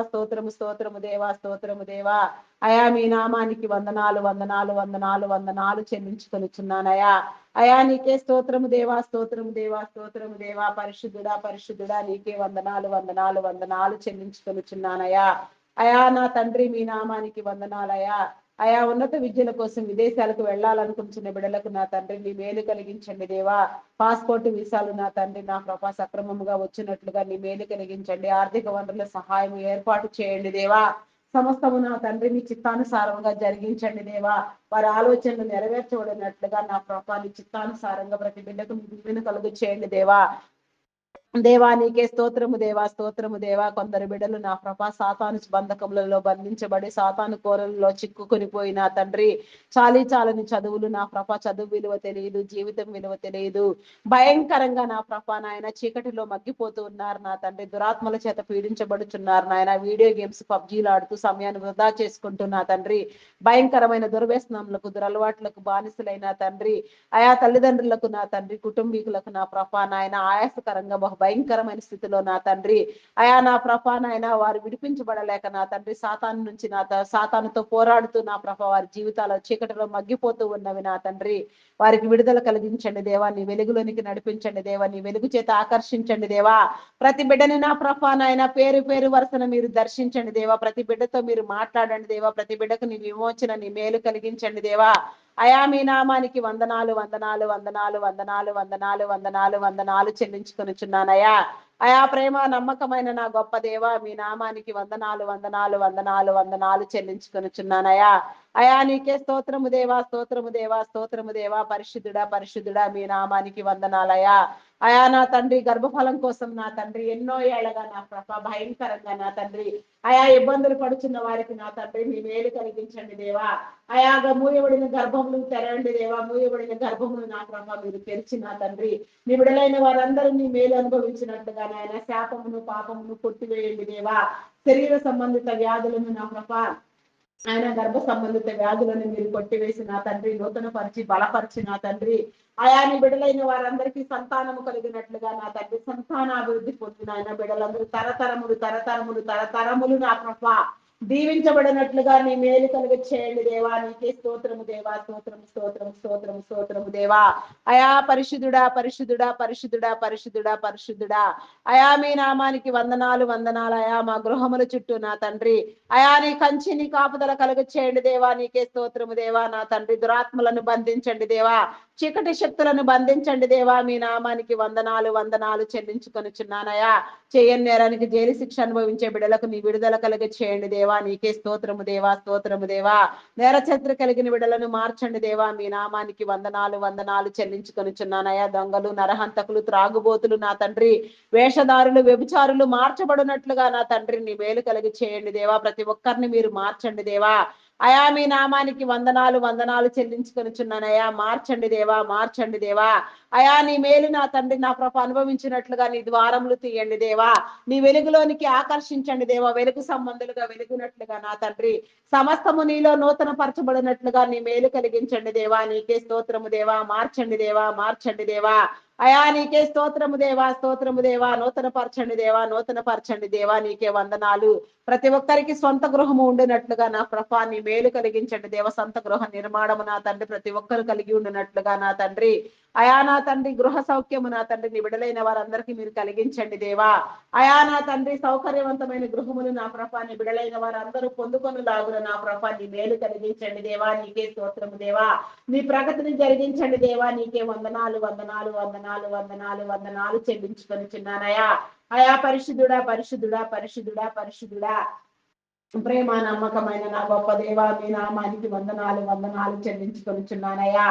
అయా మీ నామానికి వందనాలు చెల్లించుకొనిచున్నానయ్యా. అయా నీకే స్తోత్రము దేవా. పరిశుద్ధుడా నీకే వందనాలు చెల్లించుకొనిచున్నానయ్యా. అయా నా తండ్రి మీ నామానికి వందనాలయ్యా. అయా ఉన్నత విద్యల కోసం విదేశాలకు వెళ్లాలనుకుంటున్న బిడ్డలకు నా తండ్రి నీ మేలు కలిగించండి దేవా. పాస్పోర్ట్ వీసాలు నా తండ్రి నా ప్రభ సక్రమముగా వచ్చినట్లుగా నీ మేలు కలిగించండి. ఆర్థిక వనరుల సహాయం ఏర్పాటు చేయండి దేవా. సమస్తము నా తండ్రి మీ చిత్తానుసారంగా జరిగించండి దేవా. వారి ఆలోచనలు నెరవేర్చబడినట్లుగా నా ప్రభ నీ చిత్తానుసారంగా ప్రతి బిడ్డకు దీవెన కలుగు చేయండి దేవా. దేవా నీకే స్తోత్రము దేవా. కొందరు బిడ్డలు నా ప్రభా సాతాను బంధకములలో బంధించబడి సాతాను కోరలలో చిక్కుకొని పోయిన తండ్రి చాలని చదువులు నా ప్రభా చదువు విలువ తెలియదు, జీవితం విలువ తెలియదు. భయంకరంగా నా ప్రభా నాయన చీకటిలో మగ్గిపోతూ ఉన్నారు నా తండ్రి. దురాత్మల చేత పీడించబడుచున్నారు నాయన. వీడియో గేమ్స్ పబ్జీలు ఆడుతూ సమయాన్ని వృధా చేసుకుంటున్నా తండ్రి. భయంకరమైన దుర్వ్యసనములకు దురలవాట్లకు బానిసలైన తండ్రి. ఆయా తల్లిదండ్రులకు నా తండ్రి, కుటుంబీకులకు నా ప్రభా నాయన ఆయాసకరంగా భయంకరమైన స్థితిలో నా తండ్రి అయా నా ప్రభా నాయన వారు విడిపించబడలేక నా తండ్రి సాతాను నుంచి సాతానుతో పోరాడుతూ నా ప్రభా వారి జీవితాల చీకటిలో మగ్గిపోతూ ఉన్నవి నా తండ్రి. వారికి విడుదల కలిగించండి దేవా. నీ వెలుగులోనికి నడిపించండి దేవా. నీ వెలుగు చేత ఆకర్షించండి దేవా. ప్రతి బిడ్డని నా ప్రభా నాయన పేరు వరుసన మీరు దర్శించండి దేవా. ప్రతి బిడ్డతో మీరు మాట్లాడండి దేవా. ప్రతి బిడ్డకు నీ విమోచన నీ మేలు కలిగించండి దేవా. అయా మీ నామానికి వందనాలు చెల్లించుకొనిచున్నానయ్యా. అయా ప్రేమ నమ్మకమైన నా గొప్ప దేవా, మీ నామానికి వందనాలు చెల్లించుకొనిచున్నానయ్యా. అయా నీకే స్తోత్రము దేవా, స్తోత్రము దేవా, స్తోత్రము దేవా, పరిశుద్ధుడా పరిశుద్ధుడా మీ నామానికి వందనాలయా. అయా నా తండ్రి, గర్భఫలం కోసం నా తండ్రి ఎన్నో ఏళ్ళగా నా ప్రభ భయంకరంగా నా తండ్రి అయా ఇబ్బందులు పడుచున్న వారికి నా తండ్రి మీ మేలు కలిగించండి దేవా. అయాగా మూయబడిన గర్భములు తెరవండి దేవా, మూయబడిన గర్భములు నా ప్రభ మీరు తెరిచి నా తండ్రి నీ విడలైన వారందరూ నీ మేలు అనుభవించినట్టుగా నాయన శాపమును పాపమును కొట్టివేయండి దేవా. శరీర సంబంధిత వ్యాధులను నా ప్రభ ఆయన గర్భ సంబంధిత వ్యాధులను మీరు కొట్టివేసి నా తండ్రి నూతన పరిచి బలపరిచి నా తండ్రి ఆయాని బిడలైన వారందరికీ సంతానము కలిగినట్లుగా నా తండ్రి సంతాన అభివృద్ధి పొందిన ఆయన బిడలందరూ తరతరములు తరతరములు తరతరములు నా ప్రభ దీవించబడినట్లుగా నీ మేలు కలిగి చేయండి దేవా. నీకే స్తోత్రము దేవా, స్తోత్రము స్తోత్రము స్తోత్రము స్తోత్రము దేవా. అయా పరిశుద్ధుడా పరిశుద్ధుడా పరిశుద్ధుడా పరిశుద్ధుడా పరిశుద్ధుడా అయా మీ నామానికి వందనాలు వందనాలు. అయా మా గృహముల చుట్టూ నా తండ్రి అయా నీ కంచి నీ కాపుదల కలుగ చేయండి దేవా. నీకే స్తోత్రము దేవా. నా తండ్రి దురాత్మలను బంధించండి దేవా, చీకటి శక్తులను బంధించండి దేవా. మీ నామానికి వందనాలు వందనాలు చెల్లించుకొనిచున్నానయా. చేయని నేరానికి జైలు శిక్ష అనుభవించే బిడలకు నీ విడుదల కలిగ చేయండి దేవా. నీకే స్తోత్రము దేవా, స్తోత్రము దేవా. నేర చరిత్ర కలిగిన బిడలను మార్చండి దేవా. మీ నామానికి వందనాలు వందనాలు చెల్లించుకొనిచున్నానయా. దొంగలు, నరహంతకులు, త్రాగుబోతులు నా తండ్రి వేషధారులు, వ్యభిచారులు మార్చబడినట్లుగా నా తండ్రి నీ మేలు కలిగి చేయండి దేవా. ప్రతి ఒక్కరిని మీరు మార్చండి దేవా. అయా మీ నామానికి వందనాలు వందనాలు చెల్లించుకొనిచున్నానయా. మార్చండి దేవా, మార్చండి దేవా. అయా నీ మేలు నా తండ్రి నా ప్రభ అనుభవించినట్లుగా నీ ద్వారములు తీయండి దేవా. నీ వెలుగులోనికి ఆకర్షించండి దేవా. వెలుగు సంబంధులుగా వెలుగునట్లుగా నా తండ్రి సమస్తము నీలో నూతన పరచబడినట్లుగా నీ మేలు కలిగించండి దేవా. నీకే స్తోత్రము దేవా. మార్చండి దేవా, మార్చండి దేవా. అయా నీకే స్తోత్రము దేవా, స్తోత్రము దేవా. నూతన పరచండి దేవా, నూతన పరచండి దేవా. నీకే వందనాలు. ప్రతి ఒక్కరికి సొంత గృహము ఉండినట్లుగా నా ప్రభా నీ మేలు కలిగించండి దేవ. సొంత గృహ నిర్మాణము నా తండ్రి ప్రతి ఒక్కరు కలిగి ఉండినట్లుగా నా తండ్రి అయా నా తండ్రి గృహ సౌఖ్యము నా తండ్రి నీ విడలైన వారందరికీ మీరు కలిగించండి దేవా. అయా నా తండ్రి సౌకర్యవంతమైన గృహములు నా ప్రభా నీ విడలైన వారందరూ పొందుకొనులాగున నా ప్రభా నీ మేలు కలిగించండి దేవా. నీకే స్తోత్రము దేవా. నీ ప్రగతిని జరిగించండి దేవా. నీకే వందనాలు వందనాలు వందనాలు వందనాలు వందనాలు చెల్లించుకొని చిన్నానయా. అయా పరిశుద్ధుడా పరిశుద్ధుడా పరిశుద్ధుడా పరిశుద్ధుడా ప్రేమ నమ్మకమైన నా గొప్ప దేవా. మీ నామానికి వందనాలు వందనాలు చెల్లించుకొనిచున్నానయ్యా.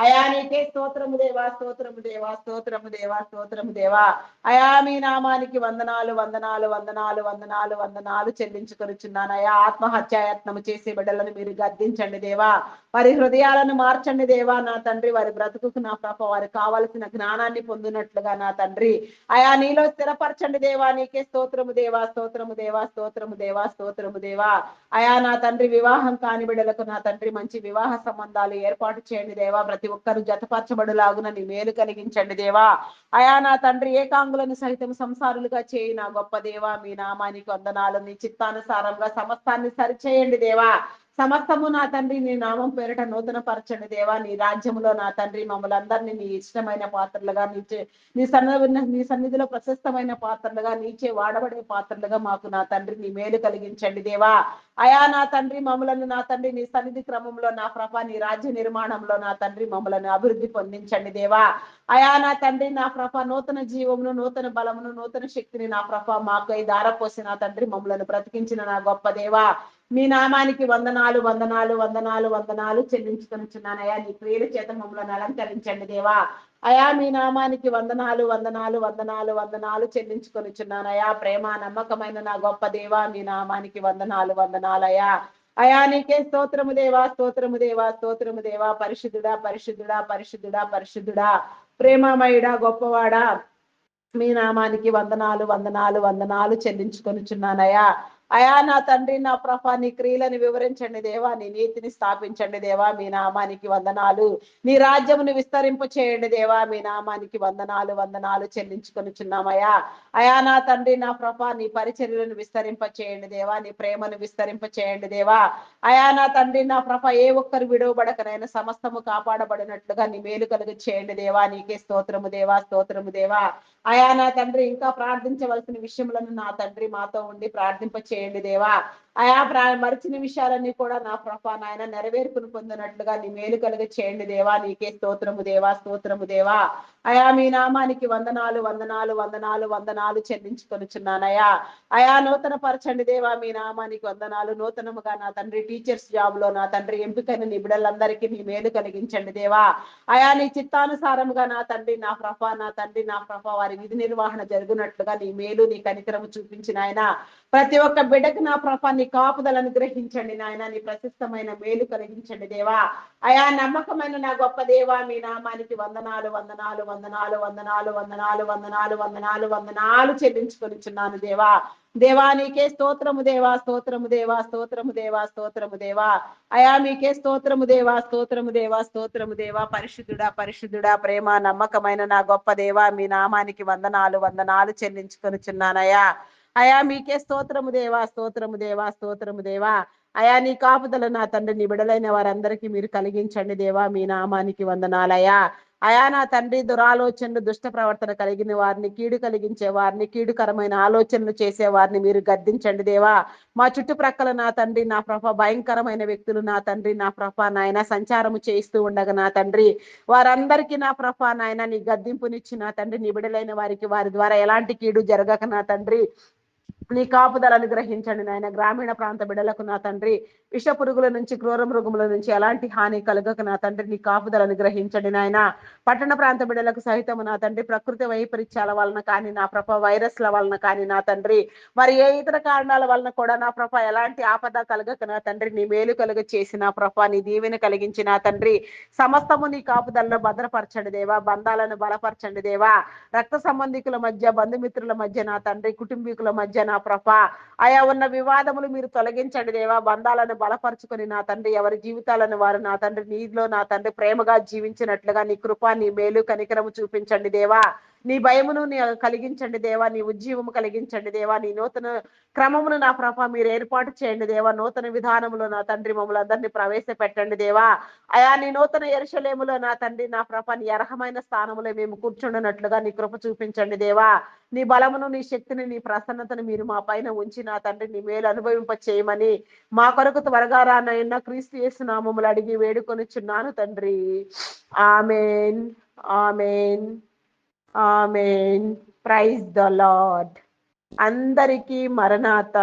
అయా నీకే స్తోత్రము దేవా, స్తోత్రము దేవా, స్తోత్రము దేవా, స్తోత్రము దేవా. అయా మీ నామానికి వందనాలు వందనాలు వందనాలు వందనాలు వందనాలు చెల్లించుకొనిచున్నానయ్యా. ఆత్మహత్యాయత్నము చేసే బిడ్డలను మీరు గద్దించండి దేవా. వారి హృదయాలను మార్చండి దేవా. నా తండ్రి వారి బ్రతుకుకు నా ప్రభ వారికి కావలసిన జ్ఞానాన్ని పొందినట్లుగా నా తండ్రి అయా నీలో స్థిరపరచండి దేవా. నీకే స్తోత్రము దేవా, స్తోత్రము దేవా, స్తోత్రము దేవా, స్తోత్రము దేవా. అయా నా తండ్రి వివాహం కాని బిడ్డలకు నా తండ్రి మంచి వివాహ సంబంధాలు ఏర్పాటు చేయండి దేవా. ప్రతి ఒక్కరు జతపరచబడులాగున నీ మేలు కలిగించండి దేవా. అయా నా తండ్రి ఏకాంగులను సహితం సంసారులుగా చేయి నా గొప్ప దేవా. మీ నామానికి వందనాలు. నీ చిత్తానుసారంగా సమస్తాన్ని సరిచేయండి దేవా. సమస్తము నా తండ్రి నీ నామం పేరిట నూతన పరచండి దేవా. నీ రాజ్యములో నా తండ్రి మమ్మల్ని అందరినీ నీ ఇష్టమైన పాత్రలుగా నీ సన్నిధిలో ప్రశస్తమైన పాత్రలుగా నీచే వాడబడే పాత్రలుగా మాకు నా తండ్రి నీ మేలు కలిగించండి దేవా. అయా నా తండ్రి మమ్మలను నా తండ్రి నీ సన్నిధి క్రమంలో నా ప్రభ నీ రాజ్య నిర్మాణంలో నా తండ్రి మమ్మలను అభివృద్ధి పొందించండి దేవా. అయా నా తండ్రి నా ప్రభ నూతన జీవమును, నూతన బలమును, నూతన శక్తిని నా ప్రభ మాకై దారపోసి నా తండ్రి మమ్మలను బ్రతికించిన నా గొప్ప దేవా. మీ నామానికి వందనాలు వందనాలు వందనాలు వందనాలు చెల్లించుకొనిచున్నానయ్యా. నీ క్రియల చేత మమ్మల్ని అలంకరించండి దేవా. అయా మీ నామానికి వందనాలు వందనాలు వందనాలు వందనాలు చెల్లించుకొనిచున్నానయా. ప్రేమ నమ్మకమైన నా గొప్ప దేవా. మీ నామానికి వందనాలు వందనాలయా. అయా నీకే స్తోత్రము దేవా, స్తోత్రము దేవా, స్తోత్రము దేవా. పరిశుద్ధుడా పరిశుద్ధుడా పరిశుద్ధుడా పరిశుద్ధుడా ప్రేమమయుడా గొప్పవాడా మీ నామానికి వందనాలు వందనాలు వందనాలు చెల్లించుకొనిచున్నానయా. అయా నా తండ్రి నా ప్రభ నీ క్రియలను వివరించండి దేవా. నీ నీతిని స్థాపించండి దేవా. మీ నామానికి వందనాలు. నీ రాజ్యమును విస్తరింప చేయండి దేవా. మీ నామానికి వందనాలు వందనాలు చెల్లించుకొనిచున్నామయ్యా. అయా నా తండ్రి నా ప్రభ నీ పరిచర్యలను విస్తరింప చేయండి దేవా. నీ ప్రేమను విస్తరింప చేయండి దేవా. అయా నా తండ్రి నా ప్రభ ఏ ఒక్కరు విడవబడకనైనా సమస్తము కాపాడబడినట్లుగా నీ మేలు కలుగు చేయండి దేవా. నీకే స్తోత్రము దేవా, స్తోత్రము దేవా. అయా నా తండ్రి ఇంకా ప్రార్థించవలసిన విషయములను నా తండ్రి మాతో ఉండి ప్రార్థింప చేయండి చేయండి దేవా. మరిచిన విషయాలన్నీ కూడా నా ప్రభా నాయన నెరవేర్పును పొందినట్లుగా నీ మేలు కలుగ చేయండి దేవా. నీకే స్తోత్రము దేవా, స్తోత్రము దేవా. మీ నామానికి వందనాలు వందనాలు వందనాలు వందనాలు చెల్లించుకొనుచున్నానయ్యా. నూతన పరచండి దేవా, మీ నామానికి వందనాలు. నూతనముగా నా తండ్రి టీచర్స్ జాబ్ లో నా తండ్రి ఎంపికైన నీ బిడ్డలందరికీ నీ మేలు కలిగించండి దేవా. నీ చిత్తానుసారముగా నా తండ్రి నా ప్రభా వారి విధి నిర్వహణ జరుగునట్లుగా నీ మేలు నీ కనికరము చూపించిన ఆయన ప్రతి ఒక్క బిడ్డకు నా ప్రభా నీ కాపుదలను అనుగ్రహించండి నాయన. నీ ప్రశస్తమైన మేలు కలిగించండి దేవా. నమ్మకమైన నా గొప్ప దేవా, మీ నామానికి వందనాలు వందనాలు వందనాలు వందనాలు వందనాలు వందనాలు వందనాలు వందనాలు చెల్లించుకొనిచున్నాను దేవా. దేవా నీకే స్తోత్రము దేవా, స్తోత్రము దేవా, స్తోత్రము దేవా, స్తోత్రము దేవా. మీకే స్తోత్రము దేవా, స్తోత్రము దేవా, స్తోత్రము దేవా. పరిశుద్ధుడా పరిశుద్ధుడా ప్రేమ నమ్మకమైన నా గొప్ప దేవా, మీ నామానికి వందనాలు వందనాలు చెల్లించుకొనిచున్నానయ్యా. మీకే స్తోత్రము దేవా, స్తోత్రము దేవా, స్తోత్రము దేవా. నీ కాపుదల నా తండ్రి నీ బిడలైన వారందరికీ మీరు కలిగించండి దేవా. మీ నామానికి వందనాలయ్యా. నా తండ్రి దురాలోచనలు దుష్ట ప్రవర్తన కలిగిన వారిని, కీడు కలిగించే వారిని, కీడుకరమైన ఆలోచనలు చేసే వారిని మీరు గద్దించండి దేవా. మా చుట్టుప్రక్కల నా తండ్రి నా ప్రభ భయంకరమైన వ్యక్తులు నా తండ్రి నా ప్రభ నాయన సంచారము చేస్తూ ఉండగా నా తండ్రి వారందరికీ నా ప్రభ నాయన నీ గద్దింపునిచ్చి నా తండ్రి నీ బిడలైన వారికి వారి ద్వారా ఎలాంటి కీడు జరగక నా తండ్రి నీ కాపుదల అనుగ్రహించండి నాయన. గ్రామీణ ప్రాంత బిడలకు నా తండ్రి విష పురుగుల నుంచి క్రూర మృగముల నుంచి ఎలాంటి హాని కలగక నా తండ్రి నీ కాపుదల అనుగ్రహించండి నాయన. పట్టణ ప్రాంత బిడలకు సహితము నా తండ్రి ప్రకృతి వైపరీత్యాల వలన కానీ నా ప్రభ వైరస్ల వలన కానీ నా తండ్రి మరి ఏ ఇతర కారణాల వలన కూడా నా ప్రభ ఎలాంటి ఆపద కలగక నా తండ్రి నీ మేలు కలుగ చేసి నా ప్రభ నీ దీవెన కలిగించి నా తండ్రి సమస్తము నీ కాపుదలలో భద్రపరచండి దేవా. బంధాలను బలపరచండి దేవా. రక్త సంబంధికుల మధ్య బంధుమిత్రుల మధ్య నా తండ్రి కుటుంబీకుల మధ్య నా ప్రభ ఉన్న వివాదములు మీరు తొలగించండి దేవా. బంధాలను బలపరుచుకొని నా తండ్రి ఎవరి జీవితాలను వారు నా తండ్రి నీలో నా తండ్రి ప్రేమగా జీవించినట్లుగా నీ కృప నీ మేలు కనికరము చూపించండి దేవా. నీ భయమును నీ కలిగించండి దేవా. నీ ఉజ్జీవము కలిగించండి దేవా. నీ నూతన క్రమమును నా ప్రభ మీరు ఏర్పాటు చేయండి దేవా. నూతన విధానములో నా తండ్రి మమ్మల్ని అందరినీ ప్రవేశపెట్టండి దేవా. నీ నూతన యెరూషలేములో నా తండ్రి నా ప్రభ నీ అర్హమైన స్థానములో మేము కూర్చుండునట్లుగా నీ కృప చూపించండి దేవా. నీ బలమును నీ శక్తిని నీ ప్రసన్నతను మీరు మా పైన ఉంచి నా తండ్రి నీ మేలు అనుభవింప చేయమని మా కొరకు త్వరగా రానైనా క్రీస్తు యేసు నామములు అడిగి వేడుకొనిచున్నాను తండ్రి. Amen amen amen. Praise the lord. అందరికీ మరణాత.